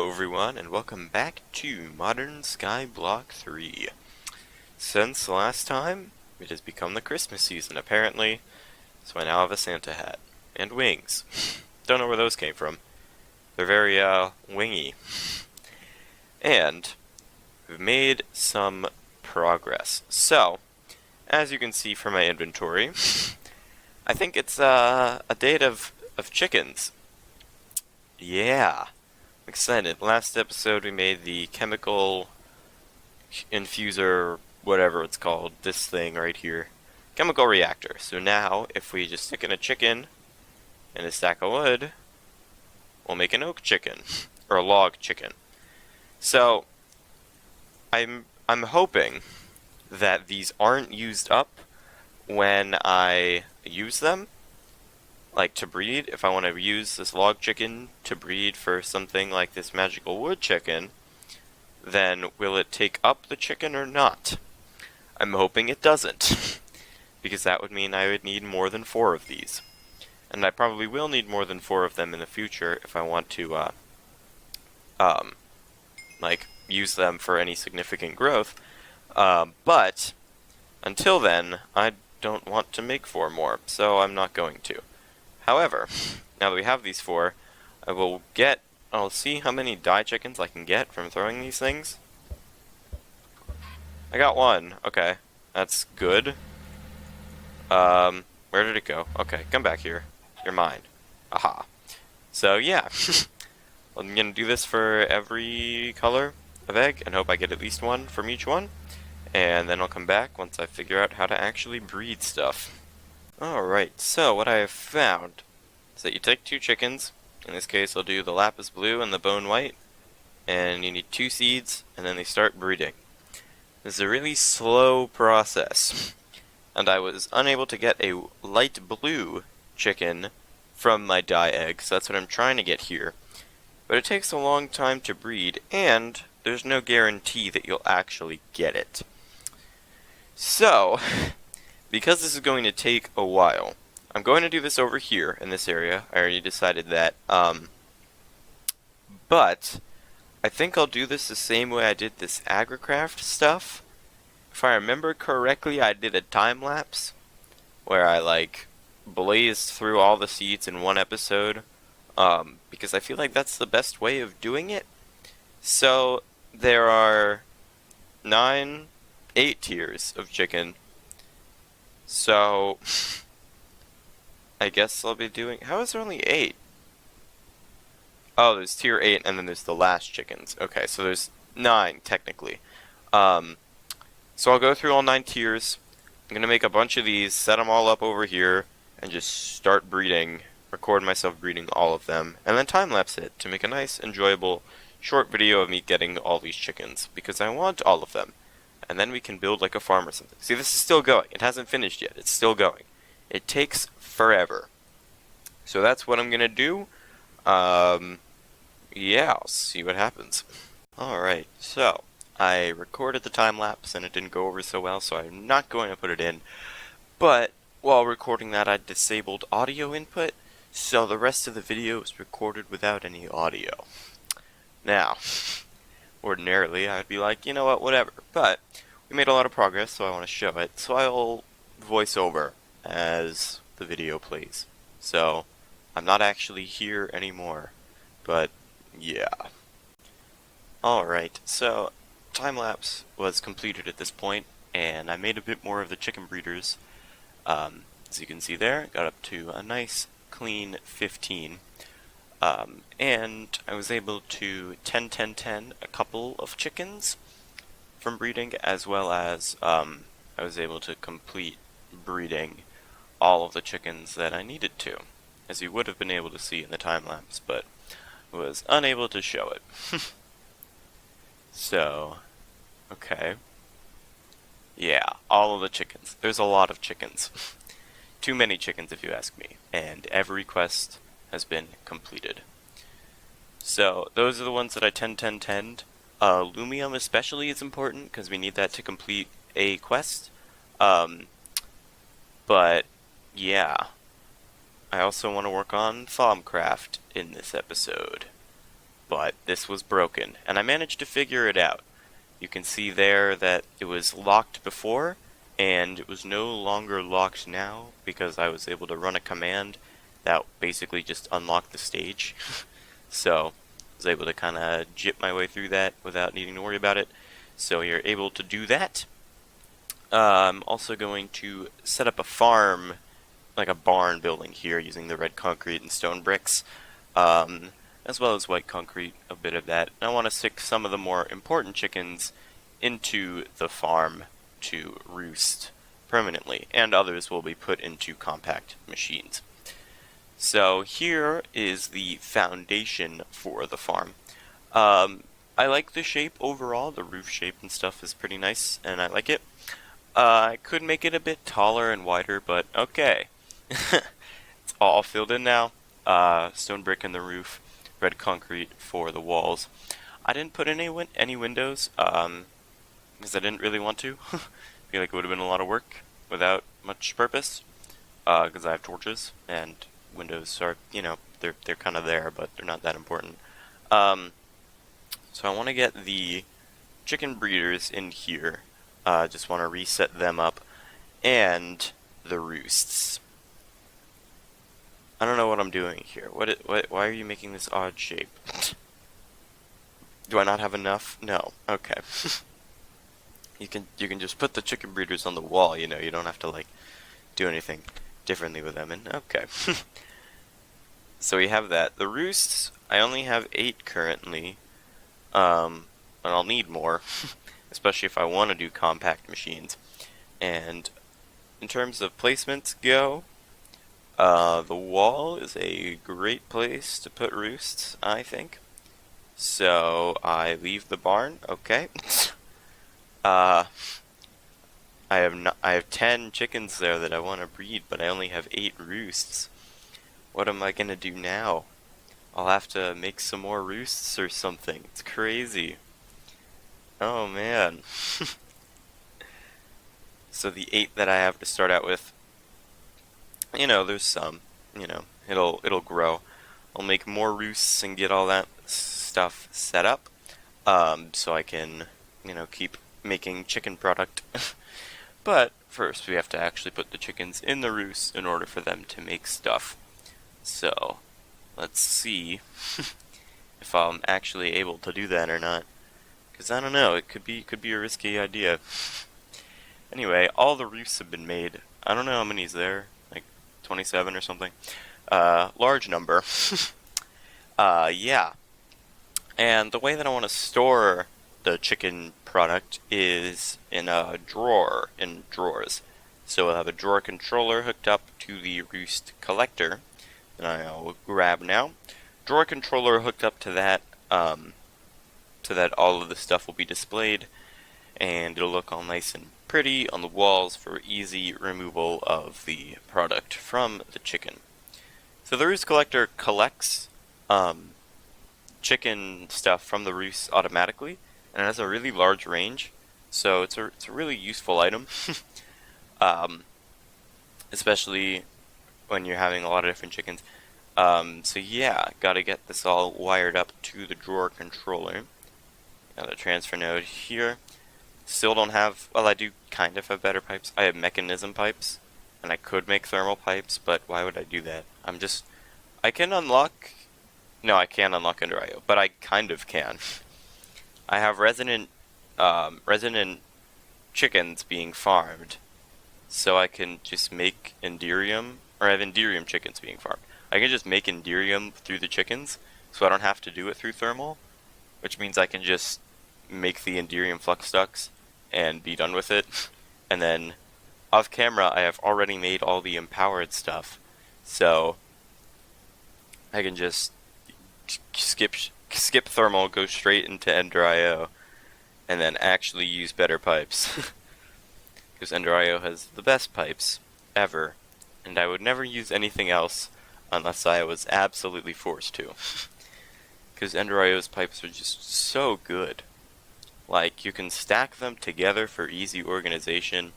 Hello everyone, and welcome back to Modern Skyblock 3. Since last time, it has become the Christmas season, apparently, so I now have a Santa hat. And wings. Don't know where those came from. They're very, wingy. And we've made some progress. So, as you can see from my inventory, I think it's, a date of chickens. Yeah. Excited. Last episode we made the chemical infuser, whatever it's called, this thing right here. Chemical reactor. So now, if we just stick in a chicken and a stack of wood, we'll make an oak chicken. Or a log chicken. So, I'm hoping that these aren't used up when I use them. Like to breed, if I want to use this log chicken to breed for something like this magical wood chicken, then will it take up the chicken or not? I'm hoping it doesn't, because that would mean I would need more than 4 of these. And I probably will need more than 4 of them in the future if I want to, like, use them for any significant growth. But, until then, I don't want to make 4 more, so I'm not going to. However, now that we have these 4, I'll see how many die chickens I can get from throwing these things. I got 1. Okay, that's good. Where did it go? Okay, come back here. You're mine. Aha. So, yeah. I'm gonna do this for every color of egg, and hope I get at least 1 from each one. And then I'll come back once I figure out how to actually breed stuff. Alright, so what I have found is that you take 2 chickens. In this case, I'll do the lapis blue and the bone white. And you need 2 seeds, and then they start breeding. This is a really slow process. And I was unable to get a light blue chicken from my die egg, so that's what I'm trying to get here. But it takes a long time to breed, and there's no guarantee that you'll actually get it. So, because this is going to take a while, I'm going to do this over here in this area. I already decided that. But I think I'll do this the same way I did this agricraft stuff. If I remember correctly, I did a time lapse where I like blazed through all the seeds in one episode. Because I feel like that's the best way of doing it. So there are 8 tiers of chicken. So, I guess I'll be doing... How is there only 8? Oh, there's tier 8, and then there's the last chickens. Okay, so there's 9, technically. So I'll go through all 9 tiers. I'm going to make a bunch of these, set them all up over here, and just start breeding, record myself breeding all of them, and then time-lapse it to make a nice, enjoyable, short video of me getting all these chickens, because I want all of them. And then we can build like a farm or something. See, this is still going. It hasn't finished yet. It's still going. It takes forever. So that's what I'm going to do. Yeah, I'll see what happens. Alright, so I recorded the time lapse and it didn't go over so well, so I'm not going to put it in. But while recording that, I disabled audio input, so the rest of the video is recorded without any audio. Now, ordinarily, I'd be like, you know what, whatever. But we made a lot of progress, so I want to show it. So I'll voice over as the video plays. So I'm not actually here anymore. But yeah. Alright, so time-lapse was completed at this point, and I made a bit more of the chicken breeders. As you can see there, got up to a nice, clean 15. And I was able to 10-10-10 a couple of chickens from breeding, as well as I was able to complete breeding all of the chickens that I needed to, as you would have been able to see in the time-lapse, but was unable to show it. So, okay. Yeah, all of the chickens. There's a lot of chickens. Too many chickens if you ask me, and every quest has been completed. So, those are the ones that I 10-10-10'd. Lumium especially is important, because we need that to complete a quest. But, yeah. I also want to work on thaumcraft in this episode. but this was broken, and I managed to figure it out. You can see there that it was locked before, and it was no longer locked now because I was able to run a command that basically just unlocked the stage. So I was able to kind of jip my way through that without needing to worry about it. So you're able to do that. I'm also going to set up a farm, like a barn building here, using the red concrete and stone bricks, as well as white concrete, a bit of that. And I want to stick some of the more important chickens into the farm to roost permanently, and others will be put into compact machines. So here is the foundation for the farm. I like the shape overall. The roof shape and stuff is pretty nice, and I like it. I could make it a bit taller and wider, but okay. It's all filled in now. Stone brick in the roof, red concrete for the walls. I didn't put any windows, because I didn't really want to. I feel like it would have been a lot of work without much purpose, because I have torches, and windows are, they're kind of there, but they're not that important. So I want to get the chicken breeders in here. Just want to reset them up, and the roosts. I don't know what I'm doing here. Why are you making this odd shape? Do I not have enough? No. Okay. You can just put the chicken breeders on the wall, you don't have to like do anything differently with them. And okay. So we have that. The roosts, I only have 8 currently. And I'll need more, especially if I want to do compact machines. And in terms of placements go, the wall is a great place to put roosts, I think. So I leave the barn. Okay. I have 10 chickens there that I want to breed, but I only have 8 roosts. What am I gonna do now? I'll have to make some more roosts or something. It's crazy. Oh man. So the 8 that I have to start out with, there's some, it'll grow. I'll make more roosts and get all that stuff set up, so I can, keep making chicken product. But first we have to actually put the chickens in the roost in order for them to make stuff. So let's see if I'm actually able to do that or not. Because I don't know, it could be a risky idea. Anyway, all the roosts have been made. I don't know how many's there, like 27 or something. Large number. Yeah. And the way that I want to store the chicken product is in a drawer, in drawers. So I'll have a drawer controller hooked up to the roost collector, and I'll grab now. Drawer controller hooked up to that, so that all of the stuff will be displayed, and it'll look all nice and pretty on the walls for easy removal of the product from the chicken. So the roost collector collects chicken stuff from the roost automatically, and it has a really large range, so it's a really useful item. Especially when you're having a lot of different chickens. So yeah, gotta get this all wired up to the drawer controller. Got the transfer node here. Still don't have, well, I do kind of have better pipes. I have mechanism pipes, and I could make thermal pipes, but why would I do that? I can unlock, no, I can't unlock under IO, but I kind of can. I have resident chickens being farmed, so I can just make Enderium, or I have Enderium chickens being farmed. I can just make Enderium through the chickens, so I don't have to do it through thermal, which means I can just make the Enderium flux ducts and be done with it. And then off camera, I have already made all the empowered stuff, so I can just skip thermal, go straight into Ender IO, and then actually use better pipes. Because Ender IO has the best pipes ever, and I would never use anything else unless I was absolutely forced to. Because Ender IO's pipes are just so good. Like, you can stack them together for easy organization.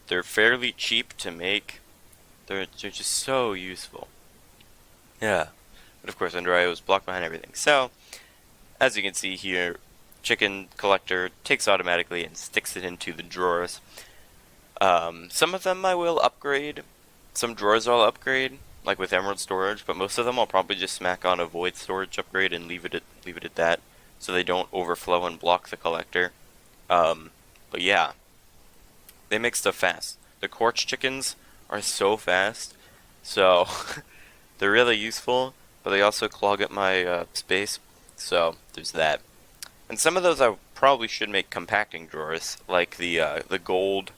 They're fairly cheap to make. They're just so useful. Yeah. but of course Ender IO is blocked behind everything. So, as you can see here, chicken collector takes automatically and sticks it into the drawers. Some of them I will upgrade. Some drawers I'll upgrade, like with emerald storage, but most of them I'll probably just smack on a void storage upgrade and leave it at that, so they don't overflow and block the collector. But yeah, they make stuff fast. The quartz chickens are so fast, so they're really useful, but they also clog up my space, so there's that. And some of those I probably should make compacting drawers, like the gold,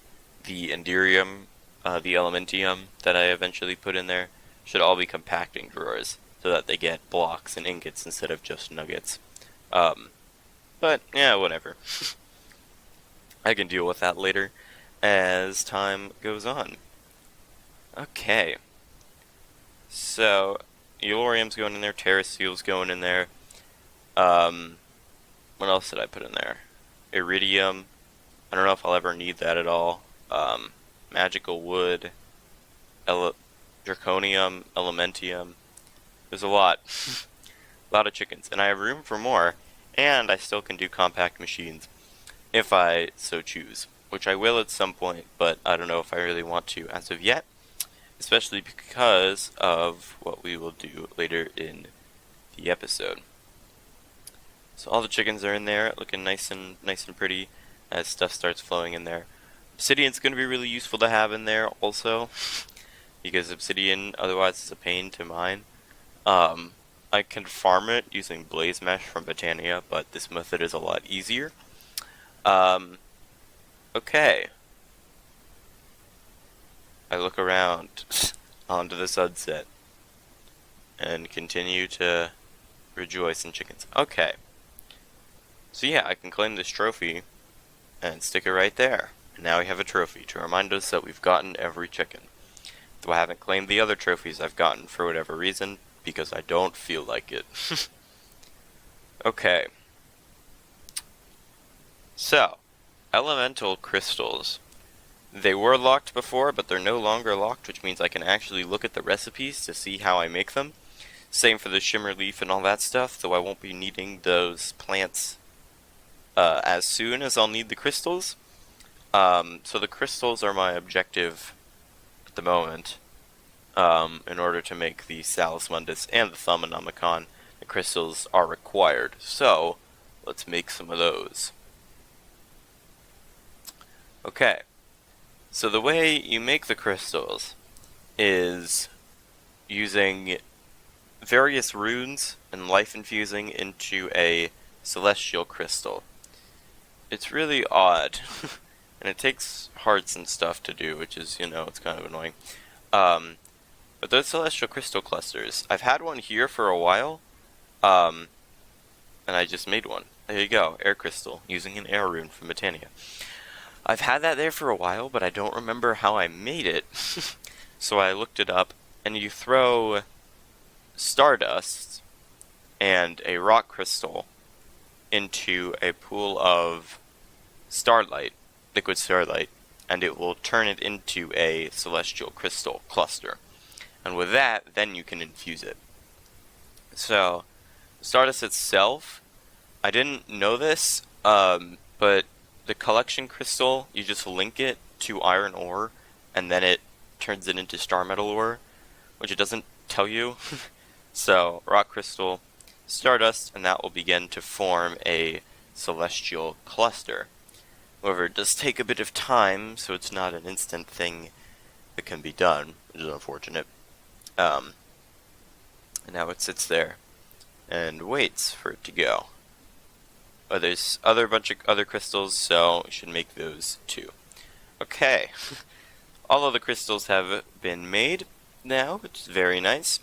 the Enderium, the Elementium that I eventually put in there, should all be compacting drawers, so that they get blocks and ingots instead of just nuggets. But, yeah, whatever. I can deal with that later, as time goes on. Okay. So, Eulorium's going in there, Terraseal's going in there. What else did I put in there? Iridium. I don't know if I'll ever need that at all. Magical wood. Draconium. Elementium. There's a lot. A lot of chickens. And I have room for more. And I still can do compact machines. If I so choose. Which I will at some point, but I don't know if I really want to as of yet. Especially because of what we will do later in the episode. So all the chickens are in there, looking nice and pretty as stuff starts flowing in there. Obsidian's going to be really useful to have in there also, because obsidian otherwise is a pain to mine. I can farm it using blaze mesh from Botania, but this method is a lot easier. Okay. I look around onto the sunset and continue to rejoice in chickens. Okay. So yeah, I can claim this trophy and stick it right there. And now we have a trophy to remind us that we've gotten every chicken. Though I haven't claimed the other trophies I've gotten for whatever reason, because I don't feel like it. Okay. So, elemental crystals. They were locked before, but they're no longer locked, which means I can actually look at the recipes to see how I make them. Same for the shimmer leaf and all that stuff, though I won't be needing those plants as soon as I'll need the crystals. So the crystals are my objective at the moment. In order to make the Salus Mundus and the Thaumanomicon, the crystals are required. So, let's make some of those. Okay. So the way you make the crystals is using various runes and life infusing into a celestial crystal. It's really odd, and it takes hearts and stuff to do, which is, it's kind of annoying. But those celestial crystal clusters, I've had one here for a while, and I just made one. There you go, air crystal, using an air rune from Botania. I've had that there for a while, but I don't remember how I made it, so I looked it up, and you throw stardust and a rock crystal into a pool of starlight, liquid starlight, and it will turn it into a celestial crystal cluster. And with that, then you can infuse it. So, stardust itself, I didn't know this, but the collection crystal, you just link it to iron ore, and then it turns it into star metal ore, which it doesn't tell you. So, rock crystal, stardust, and that will begin to form a celestial cluster. However, it does take a bit of time, so it's not an instant thing that can be done, which is unfortunate. And now it sits there and waits for it to go. Oh, there's a bunch of other crystals, so we should make those too. Okay. All of the crystals have been made now, which is very nice.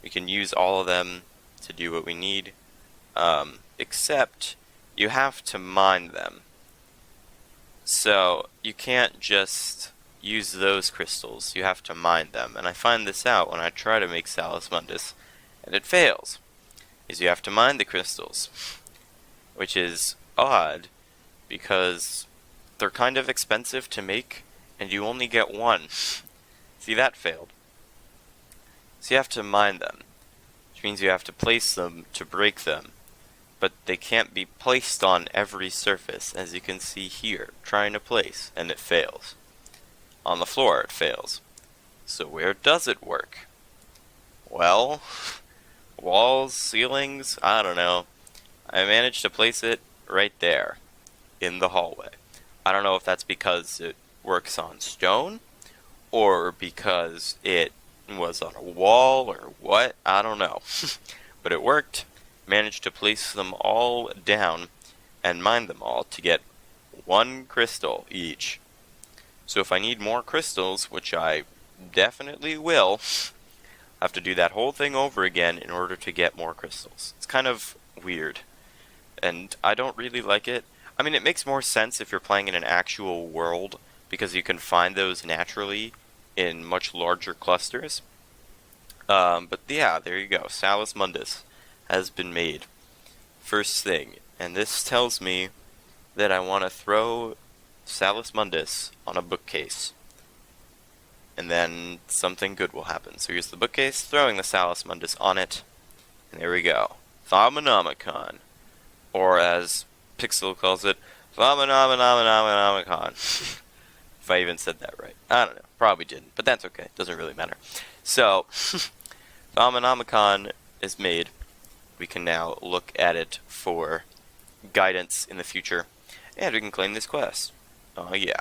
We can use all of them to do what we need, except you have to mine them. So, you can't just use those crystals, you have to mine them. And I find this out when I try to make Salus Mundus, and it fails. Is you have to mine the crystals. Which is odd, because they're kind of expensive to make, and you only get one. See, that failed. So you have to mine them. which means you have to place them to break them. But they can't be placed on every surface, as you can see here, trying to place, and it fails. On the floor, it fails. So where does it work? Well, walls, ceilings, I don't know. I managed to place it right there, in the hallway. I don't know if that's because it works on stone, or because it was on a wall, or what, I don't know. But it worked. Managed to place them all down and mine them all to get 1 crystal each. So if I need more crystals, which I definitely will, I have to do that whole thing over again in order to get more crystals. It's kind of weird, and I don't really like it. I mean, it makes more sense if you're playing in an actual world, because you can find those naturally in much larger clusters. But yeah, there you go. Salus Mundus has been made. First thing, and this tells me that I want to throw Salus Mundus on a bookcase, and then something good will happen. So here's the bookcase, throwing the Salus Mundus on it, and there we go. Thaumonomicon, or as Pixel calls it, Thaumonomicon. If I even said that right. I don't know, probably didn't, but that's okay, doesn't really matter. So, Thaumonomicon is made. We can now look at it for guidance in the future, and we can claim this quest. Oh yeah.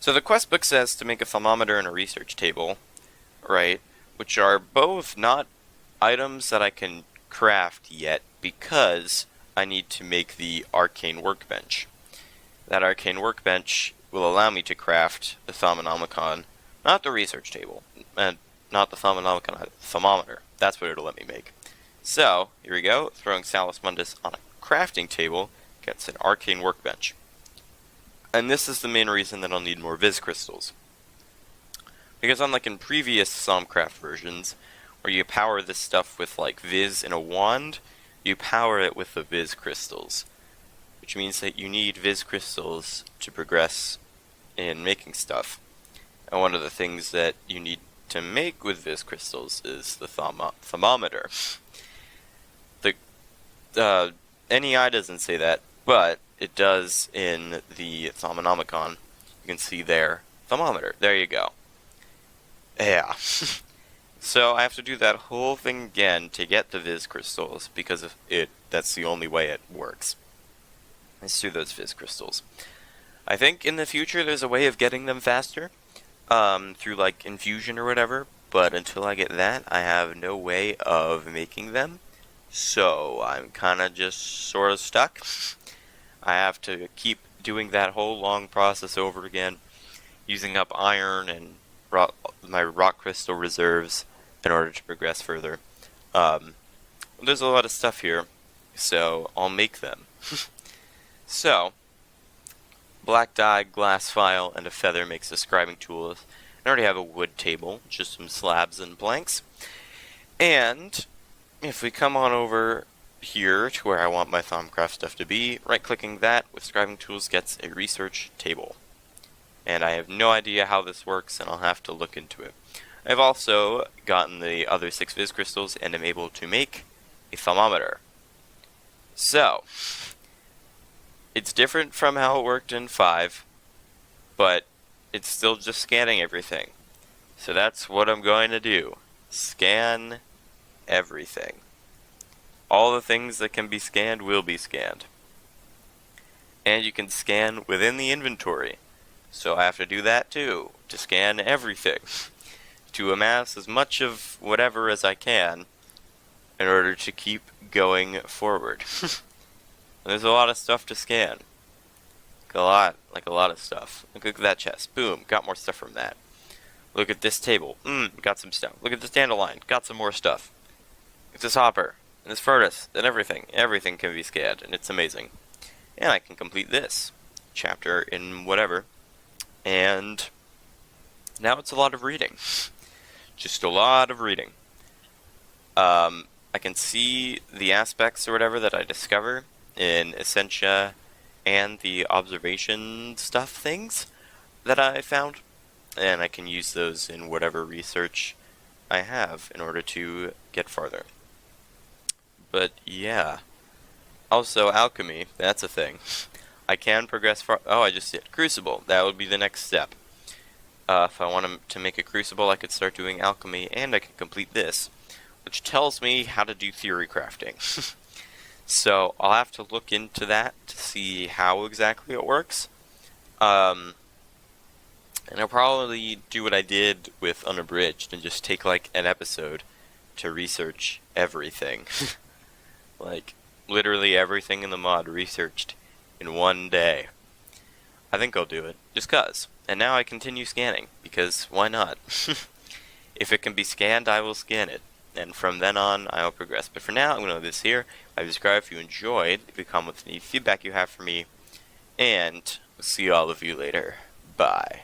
So the quest book says to make a thermometer and a research table, right, which are both not items that I can craft yet, because I need to make the arcane workbench. That arcane workbench will allow me to craft the Thaumonomicon, not the research table, and not the Thaumonomicon, the thermometer. That's what it'll let me make. So, here we go, throwing Salus Mundus on a crafting table gets an arcane workbench. And this is the main reason that I'll need more Viz crystals. Because unlike in previous thaumcraft versions, where you power this stuff with like Viz in a wand, you power it with the Viz crystals. Which means that you need Viz crystals to progress in making stuff. And one of the things that you need to make with Viz crystals is the thermometer. The NEI doesn't say that, but it does in the Thaumonomicon. You can see there, thermometer. There you go. Yeah. So I have to do that whole thing again to get the Viz crystals, because of it. That's the only way it works. Is through those Viz crystals. I think in the future there's a way of getting them faster, through like infusion or whatever. But until I get that, I have no way of making them. So I'm kind of just sort of stuck. I have to keep doing that whole long process over again, using up iron and my rock crystal reserves in order to progress further. There's a lot of stuff here, so I'll make them. So, black dye, glass file, and a feather makes a scribing tool. I already have a wood table, just some slabs and planks. And if we come on over here to where I want my thaumcraft stuff to be, right-clicking that with scribing tools gets a research table. And I have no idea how this works, and I'll have to look into it. I've also gotten the other 6 Viz crystals, and am able to make a thermometer. So, it's different from how it worked in 5, but it's still just scanning everything. So that's what I'm going to do. Scan everything. All the things that can be scanned will be scanned. And you can scan within the inventory. So I have to do that too, to scan everything. To amass as much of whatever as I can in order to keep going forward. There's a lot of stuff to scan. A lot of stuff. Look at that chest. Boom, got more stuff from that. Look at this table. Got some stuff. Look at this dandelion. Got some more stuff. It's this hopper, and this furnace, and everything. Everything can be scanned, and it's amazing. And I can complete this chapter in whatever. And now it's a lot of reading. Just a lot of reading. I can see the aspects or whatever that I discover in Essentia and the observation stuff things that I found. And I can use those in whatever research I have in order to get farther. But yeah. Also, alchemy, that's a thing. I can progress far. Oh, I just did. Crucible, that would be the next step. If I want to make a crucible, I could start doing alchemy, and I can complete this, which tells me how to do theory crafting. So, I'll have to look into that to see how exactly it works. And I'll probably do what I did with Unabridged and just take like an episode to research everything. Like, literally everything in the mod researched in one day. I think I'll do it, just cuz. And now I continue scanning, because why not? If it can be scanned, I will scan it. And from then on, I will progress. But for now, I'm going to leave this here. I subscribe if you enjoyed. Leave a comment with any feedback you have for me. And see all of you later. Bye.